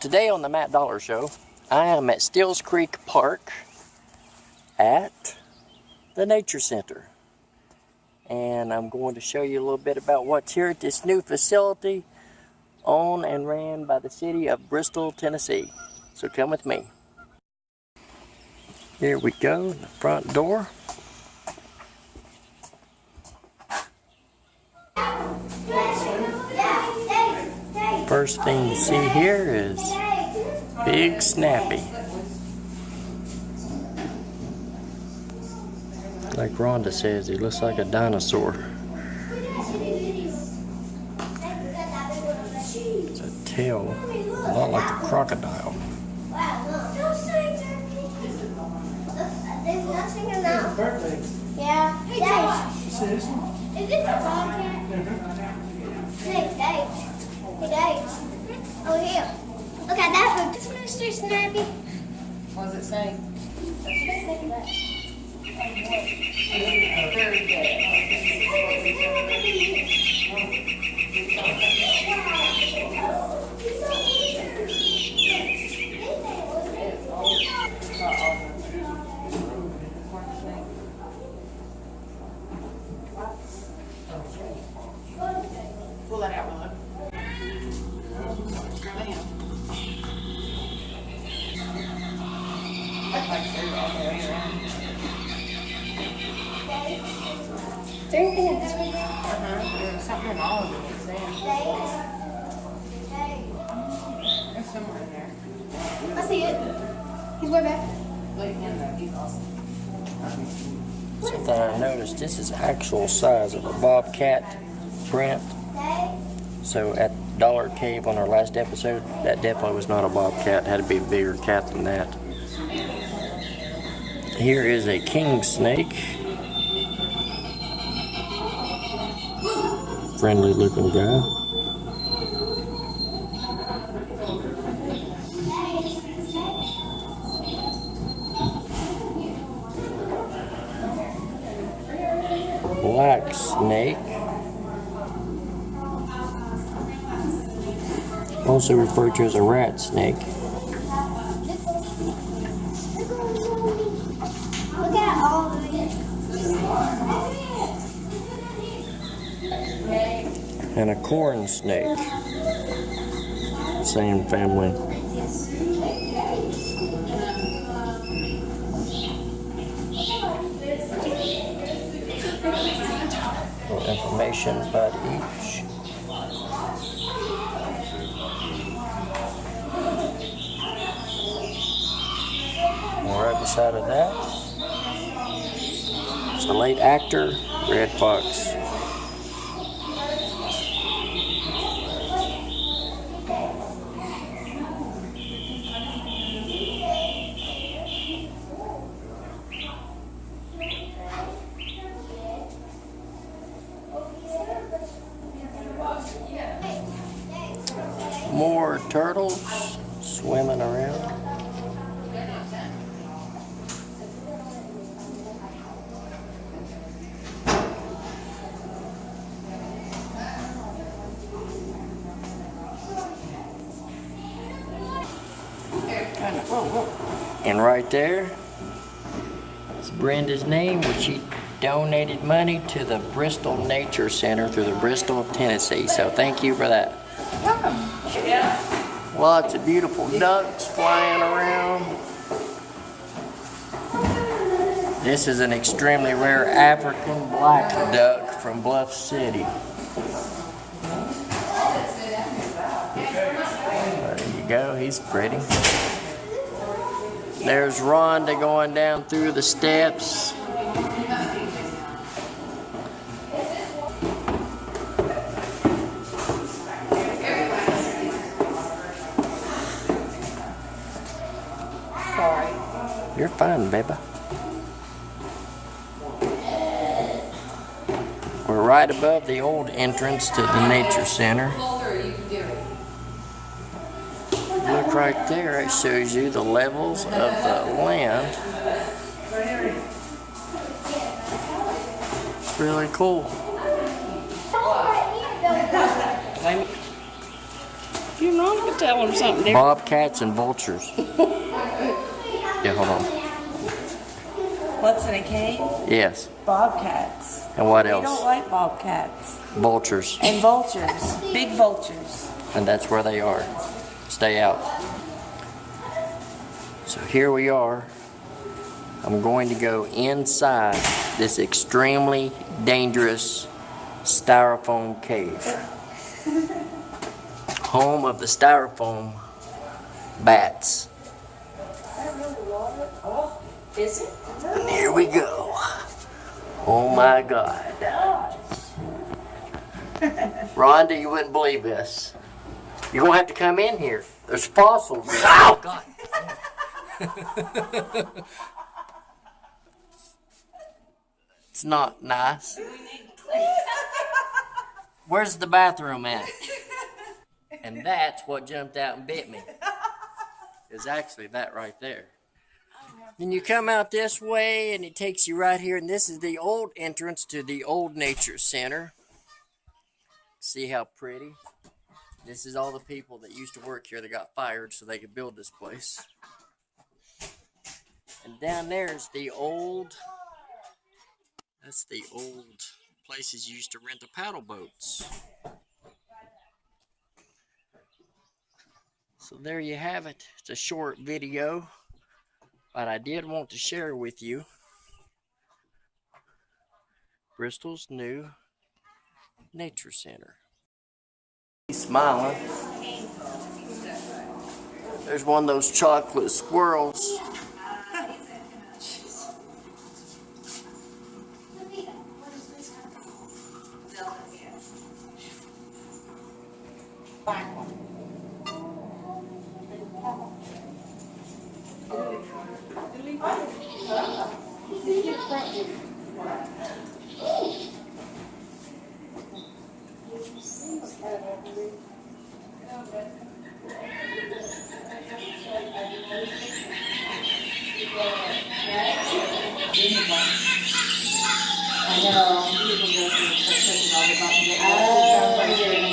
Today on the Matt Dollar Show, I am at Steels Creek Park at the Nature Center. And I'm going to show you a little bit about what's here at this new facility owned and ran by the city of Bristol, Tennessee. So come with me. Here we go, the front door. First thing you see here is Big Snappy. Like Rhonda says, he looks like a dinosaur. It's a tail, a lot like a crocodile. Yeah. Hey, Dave. Is this a bobcat? Hey, Dave. Hey, Dave. Oh, here. Look at that. This Mr. Snappy. What does it say? Very pull that out, Willow. I'd like to see all the way around. Is there anything in this one? There's something in all of them. It's there. There's somewhere in there. I see it. He's way back. Look in there. He's awesome. Something I noticed, this is actual size of a bobcat print. So at Dollar Cave on our last episode, that definitely was not a bobcat. It had to be a bigger cat than that. Here is a king snake. Friendly looking guy. Black snake. Also referred to as a rat snake. Look at all of it. And a corn snake. Same family. Little information about each. And right beside of that, it's a late actor, Red Fox. More turtles swimming around. And right there is Brenda's name, which she donated money to the Bristol Nature Center through the Bristol of Tennessee. So thank you for that. Lots of beautiful ducks flying around. This is an extremely rare African black duck from Bluff City. There you go, he's pretty. There's Rhonda going down through the steps. Sorry. You're fine, baby. We're right above the old entrance to the Nature Center. Look right there, it shows you the levels of the land. It's really cool. you wrong for telling them something different. Bobcats and vultures. Yeah, hold on. What's in a cave? Yes. Bobcats. And what We don't else? like bobcats. Vultures. And vultures. Big vultures. And that's where they are. Stay out. So here we are. I'm going to go inside this extremely dangerous styrofoam cave. Home of the styrofoam bats. Is it? And here we go. Oh my God. Rhonda, you wouldn't believe this. You're going to have to come in here. There's fossils. Oh, God. It's not nice. Where's the bathroom at? And that's what jumped out and bit me. It's actually that right there. Then you come out this way and it takes you right here, and this is the old entrance to the old nature center. See how pretty? This is all the people that used to work here that got fired so they could build this place. And down there is the old, that's the old places you used to rent the paddle boats. So there you have it. It's a short video, but I did want to share with you Bristol's new nature center. He's smiling. There's one of those chocolate squirrels.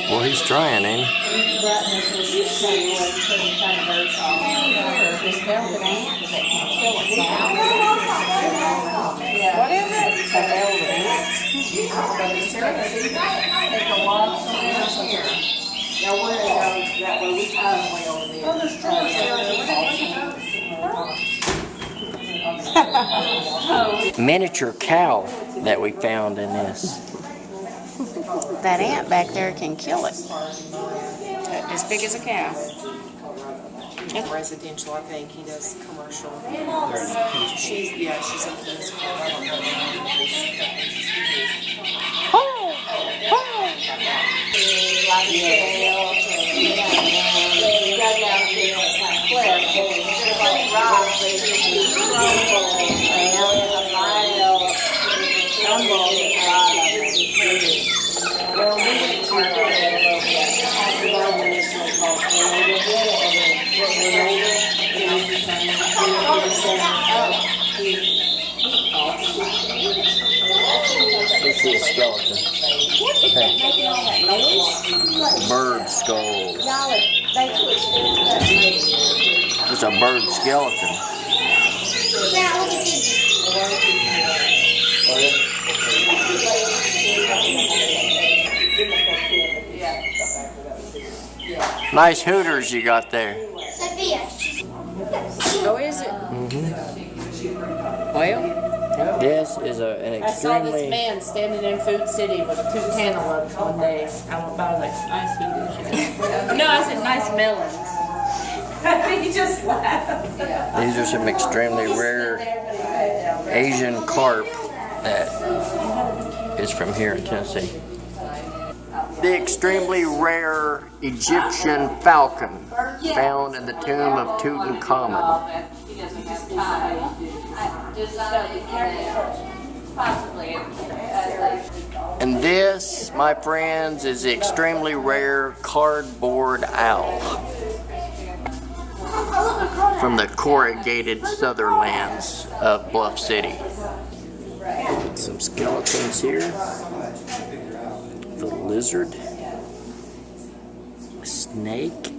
Well, he's trying, ain't he? What is it? A velvet ant. Take a walk from here. Now where is that way? We come way over there. Oh, there's Miniature cow that we found in this. That ant back there can kill it. As big as a cow. Residential, I think. He does commercial. She's in Kings Club. I don't know Let's see a skeleton. Hey. Bird skull. It's a bird skeleton. Now look at these. Nice hooters you got there. Sophia. Oh, is it? Well, This is an I saw this extremely... man standing in Food City with 2 cantaloupes one day. I went by like, nice hooters. No, I said nice melons. He just laughed. These are some extremely rare Asian carp that is from here in Tennessee. The extremely rare Egyptian falcon found in the tomb of Tutankhamun. And this, my friends, is the extremely rare cardboard owl from the corrugated Sutherlands of Bluff City. Some skeletons here. The lizard, a snake,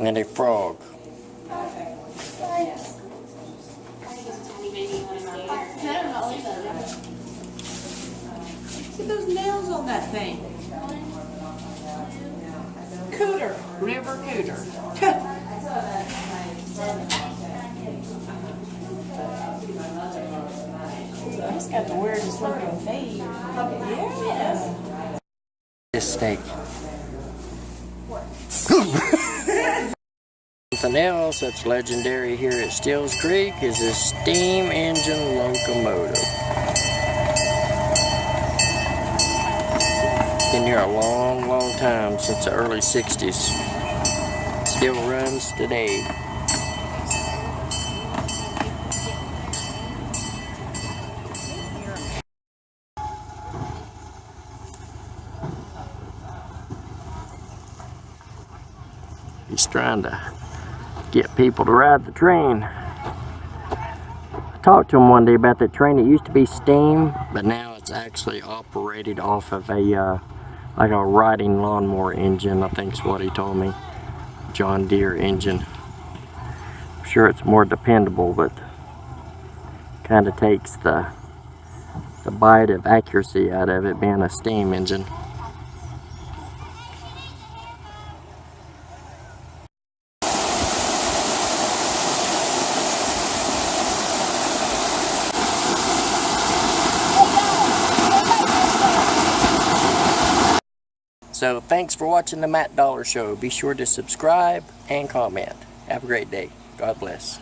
And a frog. Look at those nails on that thing. Cooter, river cooter. He's got the weirdest looking feet. Yeah. This steak. Something else that's legendary here at Steele's Creek is a steam engine locomotive. Been here a long, long time, since the early 60s. Still runs today. He's trying to get people to ride the train. I talked to him one day about that train. It used to be steam, but now it's actually operated off of a like a riding lawnmower engine, I think is what he told me. John Deere engine. I'm sure it's more dependable, but kind of takes the bite of accuracy out of it being a steam engine. So thanks for watching the Matt Dollar Show. Be sure to subscribe and comment. Have a great day. God bless.